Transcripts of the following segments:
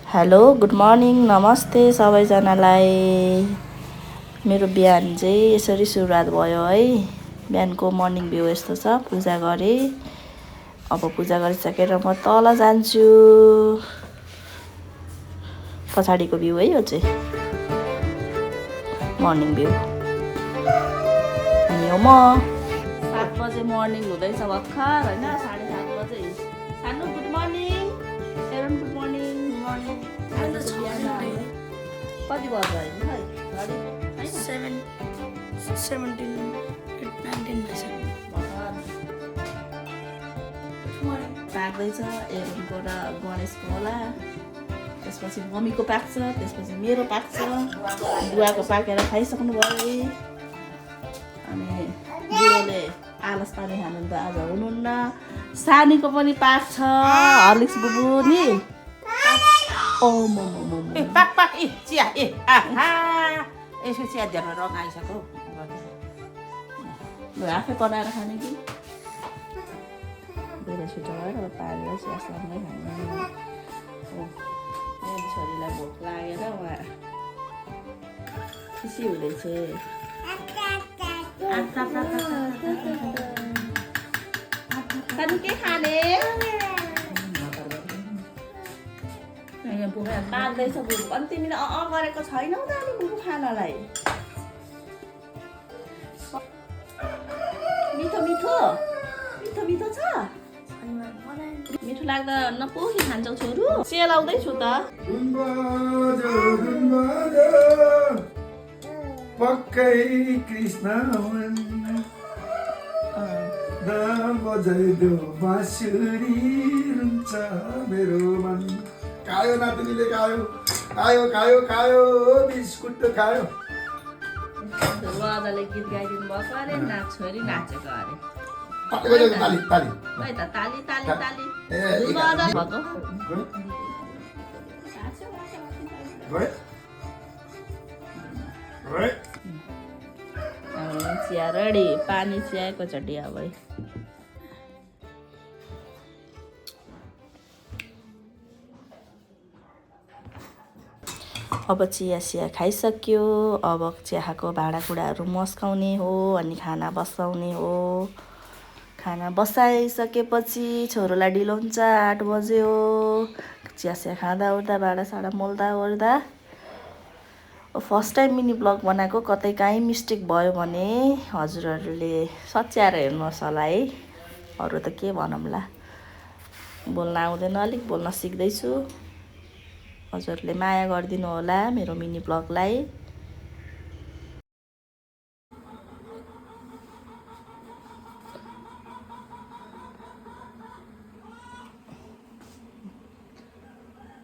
Hello good morning नमस्ते सबैजनालाई। मेरो बिहान चाहिँ यसरी सुरुवात भयो है। बिहानको मर्निङ भ्यू यस्तो छ। पूजा गरेँ। अब पूजा गरिसकेर म तल जान्छु। पछाडिको भ्यू है यो चाहिँ मर्निङ भ्यू। अनि यो म 7 बजे मर्निङ हुँदैछ भर्खर होइन, 7:30 बजे। सानो गुड मर्निङ। एरन गुड मर्निङ। मर्निङ। कति बज्छ अहिले खै घडी 17 19 पाक्दैछ। एरनको र गणेशको होला, त्यसपछि मम्मीको पाक्छ, त्यसपछि मेरो पाक्छ, बुवाको पाकेर खाइसक्नु भयो। अनि बुढोले आलस पानी खानु त आज हुनुहुन्न। सानीको पनि पाक्छ। हर्लिक्स बुबु नि पाक चिया यसो चिया ध्यानमा रङ आइसक्यो। आफै बनाएर खाने कि बेला छिटो गएर अब पारेर चियासँगै खाने। मेरो छोरीलाई भोक लागेर उहाँ खुसी हुँदैछ। के खाने पाक्दैछ बुबु। अनि तिमीले गरेको छैनौ त अनि बुबु खानालाई। मिठो मिठो मिठो मिठो छ। मिठो लाग्दा नपोखी खान्छौ छोरू। सेलाउँदैछु त। पक्कै कृष्ण बजाइदेऊ बाँसुरी रुन्छ मेरो मन। खायो नातिनीले खायो खायो खायो खायो बिस्कुट खायो। राजाले गीत गाइदिनु भएको अरे, छोरी नाचेको अरे। ताली ताली है त ताली ताली ताली चिया रेडी। पानी चियाएको चट्टी अब अब चिया सिया खाइसक्यो। अब चियाको भाँडाकुँडाहरू मस्काउने हो अनि खाना बसाउने हो। खाना बसाइसकेपछि छोरोलाई ढिलो हुन्छ, 8 बज्यो। चिया सिया खाँदा ओर्दा भाँडासाँडा मोल्दा ओर्दा। फर्स्ट टाइम मिनी ब्लग बनाएको, कतै काहीँ मिस्टेक भयो भने हजुरहरूले सच्याएर हेर्नुहोस् होला है। अरू त के भनौँला, बोल्न आउँदैन, अलिक बोल्न सिक्दैछु। हजुरहरूले माया गरिदिनु होला मेरो मिनी ब्लगलाई।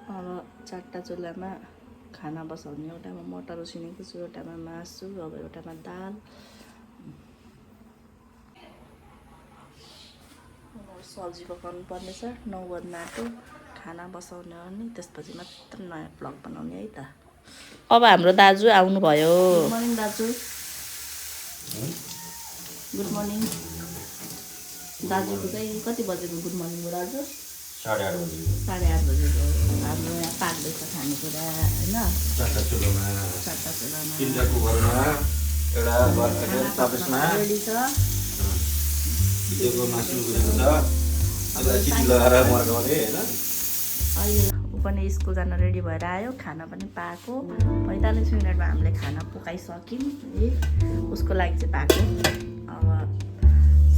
अब 4टा चुल्हामा खाना बसाउने। एउटामा मटर उसिनेको छु, एउटामा मासु, अब एउटामा दाल। सब्जी पकाउनु पर्नेछ। 9 बज्न आँट्यो। खाना बसाउने हो नि त्यसपछि मात्र नयाँ ब्लग बनाउने है त। अब हाम्रो दाजु आउनुभयो। गुड मर्निङ दाजु। गुड मर्निङ दाजुको चाहिँ कति बजेको गुड मर्निङ हो दाजु? 8:30 बजे। 8:30 बजेको। हाम्रो यहाँ पाक्दैछ खानेकुरा होइन। 4टा चुलोमा 3टा कुकरमा एउटा तपेसमा रेडी छ। भिडियोको मासु गुरेको छ। त्यसलाई चिटी लगाएर मर्काउने होइन। अहिले ऊ पनि स्कुल जान रेडी भएर आयो। खाना पनि पाएको। 45 मिनटमा हामीले खाना पकाइसक्यौँ। उसको लागि चाहिँ पाएको। अब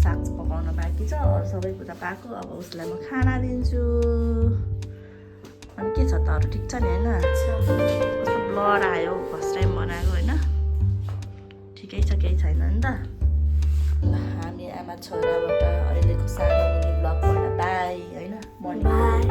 साग पकाउन बाँकी छ, अरू सबै कुरा पाएको। अब उसलाई म खाना दिन्छु। अनि के छ त अरू ठिक छ नि होइन? कस्तो ब्लर आयो, फर्स्ट टाइम बनाएको होइन। ठिकै छ, केही छैन नि त। हामी आमा छोराबाट अहिलेको सानो मिनी ब्लगबाट बाई होइन। Morning by.